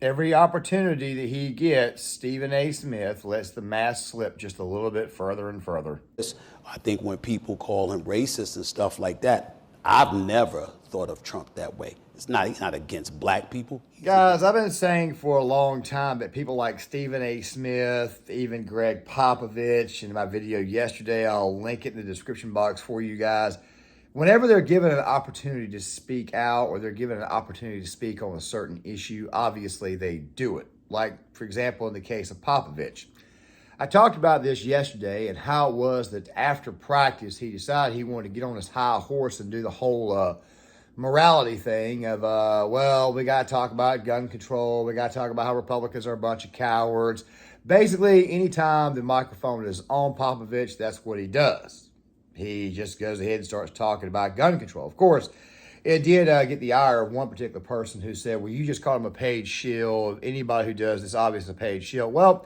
every opportunity that he gets, Stephen A. Smith lets the mask slip just a little bit further and further. I think when people call him racist and stuff like that, I've never thought of Trump that way. He's not against black people. Guys, I've been saying for a long time that people like Stephen A. Smith, even Gregg Popovich, in my video yesterday, I'll link it in the description box for you guys. Whenever they're given an opportunity to speak out or they're given an opportunity to speak on a certain issue, obviously they do it. Like, for example, in the case of Popovich. I talked about this yesterday and how it was that after practice, he decided he wanted to get on his high horse and do the whole morality thing of, well, we got to talk about gun control. We got to talk about how Republicans are a bunch of cowards. Basically, anytime the microphone is on Popovich, that's what he does. He just goes ahead and starts talking about gun control. Of course, it did get the ire of one particular person who said, well, you just called him a paid shield. Anybody who does this obviously is a paid shield. Well,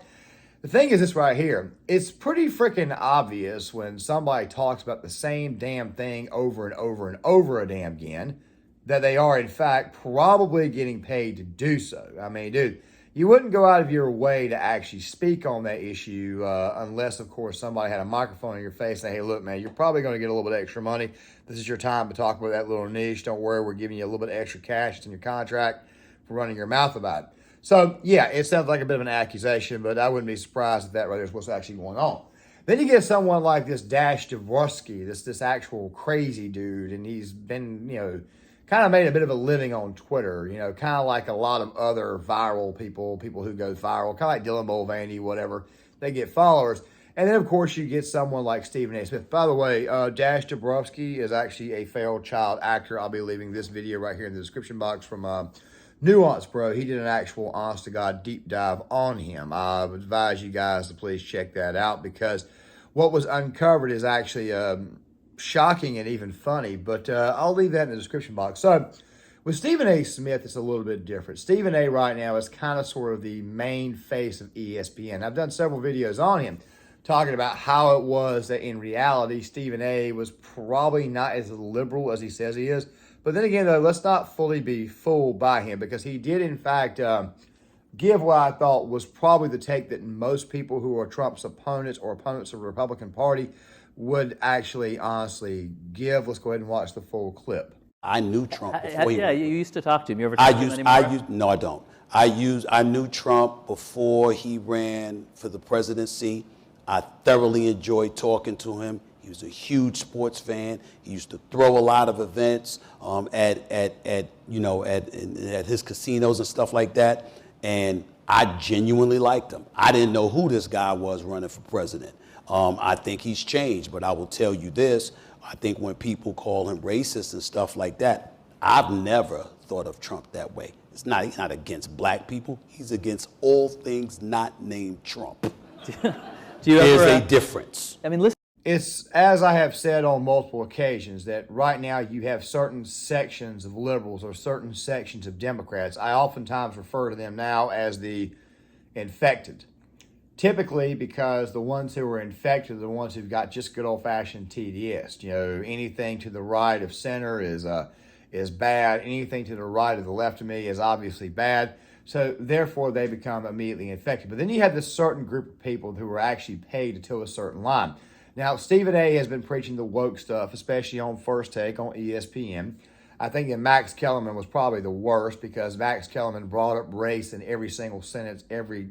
the thing is this right here. It's pretty freaking obvious when somebody talks about the same damn thing over and over and over a damn again that they are, in fact, probably getting paid to do so. I mean, dude, you wouldn't go out of your way to actually speak on that issue unless, of course, somebody had a microphone in your face and say, hey, look, man, you're probably going to get a little bit extra money. This is your time to talk about that little niche. Don't worry, we're giving you a little bit of extra cash. It's in your contract for running your mouth about it. So, yeah, it sounds like a bit of an accusation, but I wouldn't be surprised if that right there is what's actually going on. Then you get someone like this Dash Dabrowski, this actual crazy dude, and he's been, kind of made a bit of a living on Twitter, kind of like a lot of other viral people who go viral, kind of like Dylan Mulvaney, whatever. They get followers. And then, of course, you get someone like Stephen A. Smith. By the way, Dash Dabrowski is actually a failed child actor. I'll be leaving this video right here in the description box from Nuance Bro. He did an actual honest-to-God deep dive on him. I would advise you guys to please check that out because what was uncovered is actually shocking and even funny, but I'll leave that in the description box. So with Stephen A. Smith, it's a little bit different. Stephen A. right now is kind of sort of the main face of ESPN. I've done several videos on him talking about how it was that in reality, Stephen A. was probably not as liberal as he says he is. But then again, though, let's not fully be fooled by him because he did, in fact, give what I thought was probably the take that most people who are Trump's opponents or opponents of the Republican Party would actually honestly give. Let's go ahead and watch the full clip. I knew Trump before he you used to talk to him. You ever talk to him anymore? No, I don't. I knew Trump before he ran for the presidency. I thoroughly enjoyed talking to him. He was a huge sports fan. He used to throw a lot of events at his casinos and stuff like that. And I genuinely liked him. I didn't know who this guy was running for president. I think he's changed, but I will tell you this. I think when people call him racist and stuff like that, I've never thought of Trump that way. He's not against black people. He's against all things not named Trump. There's a difference. I mean, listen. It's, as I have said on multiple occasions, that right now you have certain sections of liberals or certain sections of Democrats. I oftentimes refer to them now as the infected. Typically because the ones who are infected are the ones who've got just good old-fashioned TDS. Anything to the right of center is bad. Anything to the right of the left of me is obviously bad. So therefore, they become immediately infected. But then you have this certain group of people who are actually paid to toe a certain line. Now, Stephen A. has been preaching the woke stuff, especially on First Take on ESPN. I think that Max Kellerman was probably the worst because Max Kellerman brought up race in every single sentence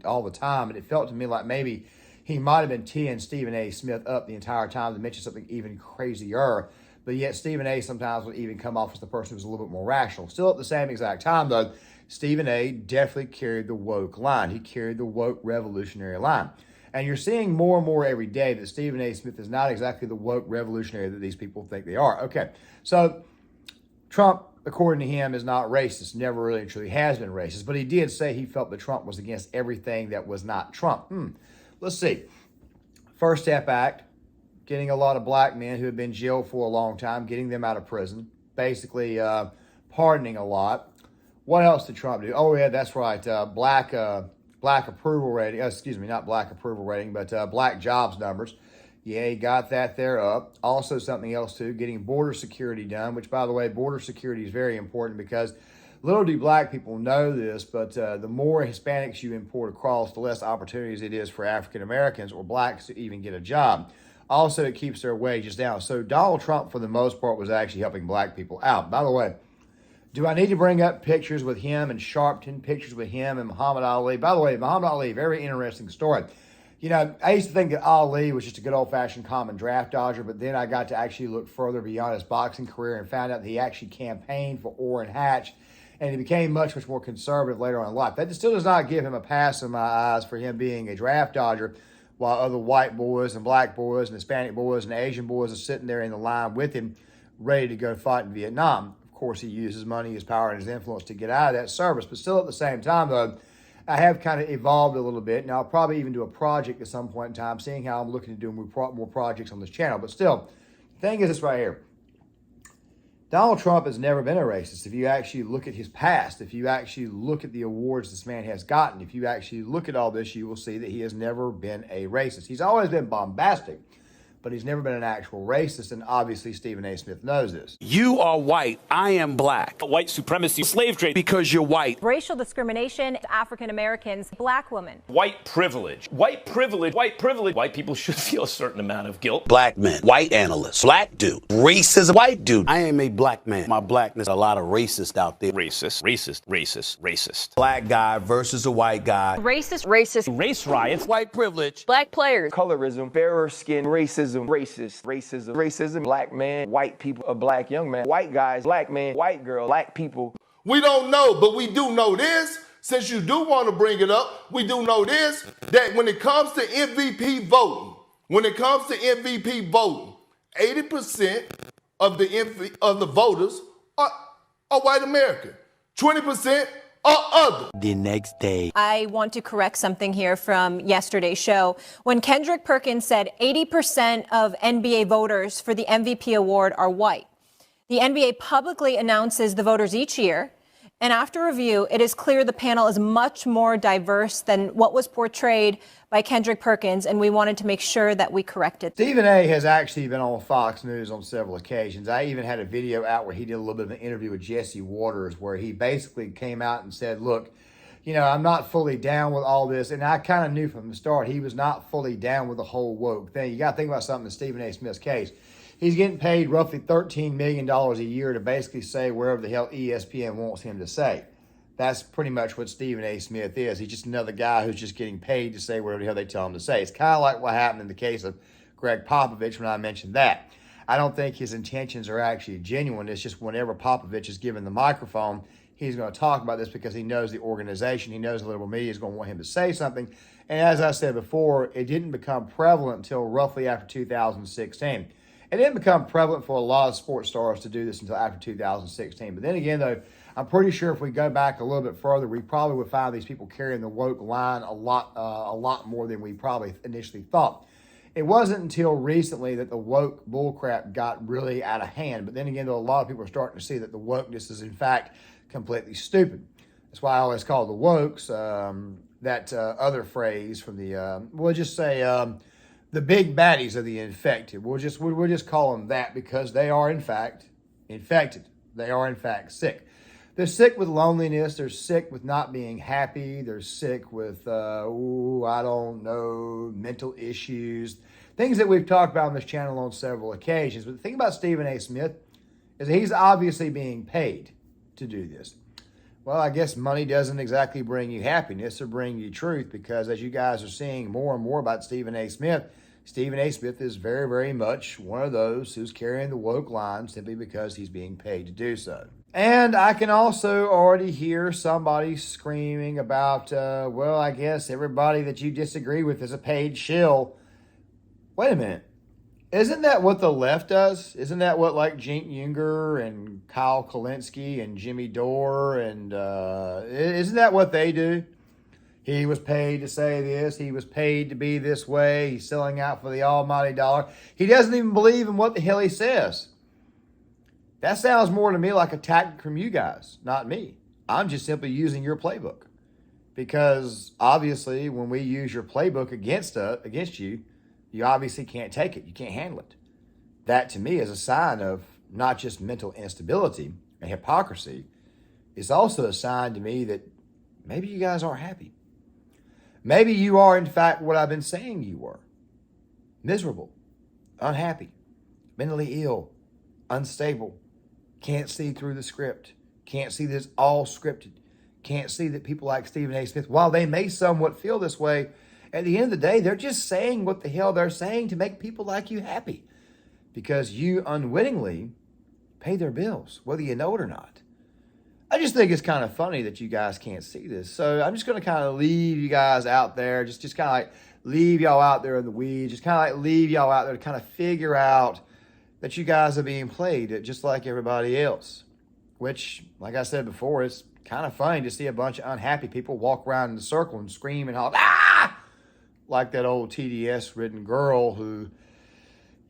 all the time. And it felt to me like maybe he might have been teeing Stephen A. Smith up the entire time to mention something even crazier. But yet Stephen A. sometimes would even come off as the person who's a little bit more rational. Still at the same exact time, though, Stephen A. definitely carried the woke line. He carried the woke revolutionary line. And you're seeing more and more every day that Stephen A. Smith is not exactly the woke revolutionary that these people think they are. Okay, so Trump, according to him, is not racist. Never really and truly has been racist. But he did say he felt that Trump was against everything that was not Trump. Let's see. First Step Act, getting a lot of black men who have been jailed for a long time, getting them out of prison, basically pardoning a lot. What else did Trump do? Oh, yeah, that's right. Black approval rating. Excuse me, not black approval rating, but black jobs numbers. Yeah, he got that there up. Also something else, too, getting border security done, which, by the way, border security is very important because Little do black people know this, but the more Hispanics you import across, the less opportunities it is for African Americans or blacks to even get a job. Also, it keeps their wages down. So Donald Trump, for the most part, was actually helping black people out. By the way, do I need to bring up pictures with him and Sharpton, pictures with him and Muhammad Ali? By the way, Muhammad Ali, very interesting story. You know, I used to think that Ali was just a good old-fashioned common draft dodger, but then I got to actually look further beyond his boxing career and found out that he actually campaigned for Orrin Hatch, and he became much, much more conservative later on in life. That still does not give him a pass in my eyes for him being a draft dodger, while other white boys and black boys and Hispanic boys and Asian boys are sitting there in the line with him, ready to go fight in Vietnam. Of course, he used his money, his power, and his influence to get out of that service. But still, at the same time, though, I have kind of evolved a little bit. Now, I'll probably even do a project at some point in time, seeing how I'm looking to do more projects on this channel. But still, the thing is this right here. Donald Trump has never been a racist. If you actually look at his past, if you actually look at the awards this man has gotten, if you actually look at all this, you will see that he has never been a racist. He's always been bombastic, but he's never been an actual racist, and obviously Stephen A. Smith knows this. You are white. I am black. White supremacy, slave trade. Because you're white. Racial discrimination, African Americans, black women. White privilege. White privilege. White privilege. White people should feel a certain amount of guilt. Black men. White analysts. Black dude. Racism. White dude. I am a black man. My blackness, a lot of racists out there. Racist. Racist. Racist. Racist. Black guy versus a white guy. Racist. Racist. Race riots. White privilege. Black players. Colorism, fairer skin, racism, racism, black man, white people, a black young man, white guys, black man, white girl, black people. We don't know, but we do know this. Since you do want to bring it up, we do know this, that when it comes to MVP voting, 80% of the voters are white American. 20% are other. The next day. I want to correct something here from yesterday's show. When Kendrick Perkins said 80% of NBA voters for the MVP award are white. The NBA publicly announces the voters each year, and after review, it is clear the panel is much more diverse than what was portrayed by Kendrick Perkins, and we wanted to make sure that we corrected. Stephen A. has actually been on Fox News on several occasions. I even had a video out where he did a little bit of an interview with Jesse Waters, where he basically came out and said, look, you know, I'm not fully down with all this. And I kind of knew from the start he was not fully down with the whole woke thing. You got to think about something in Stephen A. Smith's case. He's getting paid roughly $13 million a year to basically say wherever the hell ESPN wants him to say. That's pretty much what Stephen A. Smith is. He's just another guy who's just getting paid to say whatever the hell they tell him to say. It's kind of like what happened in the case of Gregg Popovich when I mentioned that. I don't think his intentions are actually genuine. It's just whenever Popovich is given the microphone, he's going to talk about this because he knows the organization. He knows the liberal media is going to want him to say something. And as I said before, it didn't become prevalent until roughly after 2016. It didn't become prevalent for a lot of sports stars to do this until after 2016. But then again, though, I'm pretty sure if we go back a little bit further, we probably would find these people carrying the woke line a lot more than we probably initially thought. It wasn't until recently that the woke bullcrap got really out of hand. But then again, though, a lot of people are starting to see that the wokeness is, in fact, completely stupid. That's why I always call the wokes that other phrase from the, we'll just say, the big baddies of the infected. We'll just call them that because they are, in fact, infected. They are, in fact, sick. They're sick with loneliness. They're sick with not being happy. They're sick with, I don't know, mental issues. Things that we've talked about on this channel on several occasions. But the thing about Stephen A. Smith is that he's obviously being paid to do this. Well, I guess money doesn't exactly bring you happiness or bring you truth, because as you guys are seeing more and more about Stephen A. Smith is very, very much one of those who's carrying the woke line simply because he's being paid to do so. And I can also already hear somebody screaming about, well, I guess everybody that you disagree with is a paid shill. Wait a minute. Isn't that what the left does? Isn't that what like Cenk Uygur and Kyle Kulinski and Jimmy Dore and isn't that what they do? He was paid to say this. He was paid to be this way. He's selling out for the almighty dollar. He doesn't even believe in what the hell he says. That sounds more to me like a tactic from you guys, not me. I'm just simply using your playbook. Because obviously when we use your playbook against you, you obviously can't take it. You can't handle it. That to me is a sign of not just mental instability and hypocrisy, it's also a sign to me that maybe you guys aren't happy. Maybe you are, in fact, what I've been saying you were. Miserable, unhappy, mentally ill, unstable, can't see through the script, can't see that it's all scripted, can't see that people like Stephen A. Smith, while they may somewhat feel this way, at the end of the day, they're just saying what the hell they're saying to make people like you happy because you unwittingly pay their bills, whether you know it or not. I just think it's kind of funny that you guys can't see this. So I'm just going to kind of leave you guys out there, just kind of like leave y'all out there in the weeds, just kind of like leave y'all out there to kind of figure out that you guys are being played just like everybody else, which, like I said before, it's kind of funny to see a bunch of unhappy people walk around in a circle and scream and holler, ah! Like that old TDS-ridden girl who,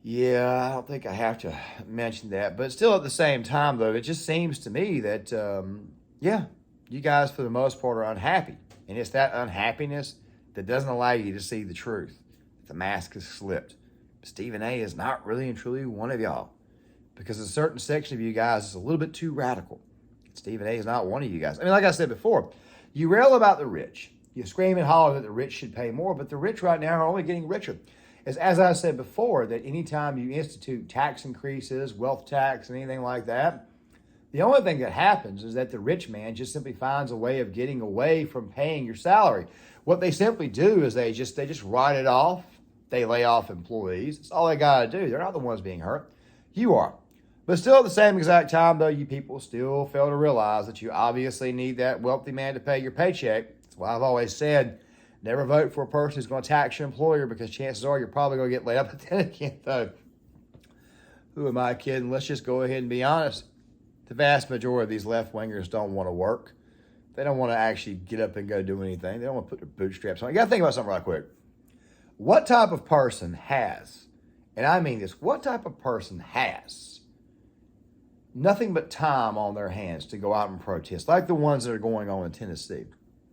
yeah, I don't think I have to mention that. But still at the same time, though, it just seems to me that, yeah, you guys, for the most part, are unhappy. And it's that unhappiness that doesn't allow you to see the truth. The mask is slipped. Stephen A. is not really and truly one of y'all. Because a certain section of you guys is a little bit too radical. Stephen A. is not one of you guys. I mean, like I said before, you rail about the rich. You scream and holler that the rich should pay more, but the rich right now are only getting richer. As I said before, that anytime you institute tax increases, wealth tax, and anything like that, the only thing that happens is that the rich man just simply finds a way of getting away from paying your salary. What they simply do is they just write it off. They lay off employees. That's all they got to do. They're not the ones being hurt. You are. But still at the same exact time, though, you people still fail to realize that you obviously need that wealthy man to pay your paycheck. That's why I've always said, never vote for a person who's going to tax your employer because chances are you're probably going to get laid up. But then again, though, who am I kidding? Let's just go ahead and be honest. The vast majority of these left-wingers don't want to work. They don't want to actually get up and go do anything. They don't want to put their bootstraps on. You got to think about something right quick. What type of person has, and I mean this, what type of person has nothing but time on their hands to go out and protest, like the ones that are going on in Tennessee?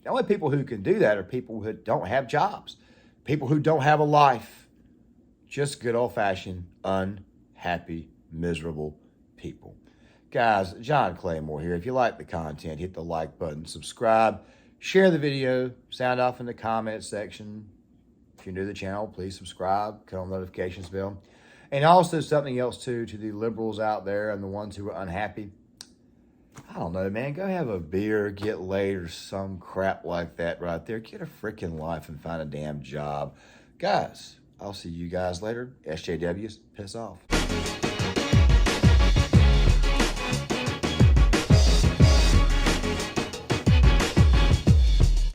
The only people who can do that are people who don't have jobs, people who don't have a life, just good old-fashioned, unhappy, miserable people. Guys, John Claymore here. If you like the content, hit the like button, subscribe, share the video, sound off in the comment section. If you're new to the channel, please subscribe, click on the notifications bell. And also something else, too, to the liberals out there and the ones who are unhappy. I don't know, man. Go have a beer, get laid, or some crap like that right there. Get a freaking life and find a damn job. Guys, I'll see you guys later. SJWs, piss off.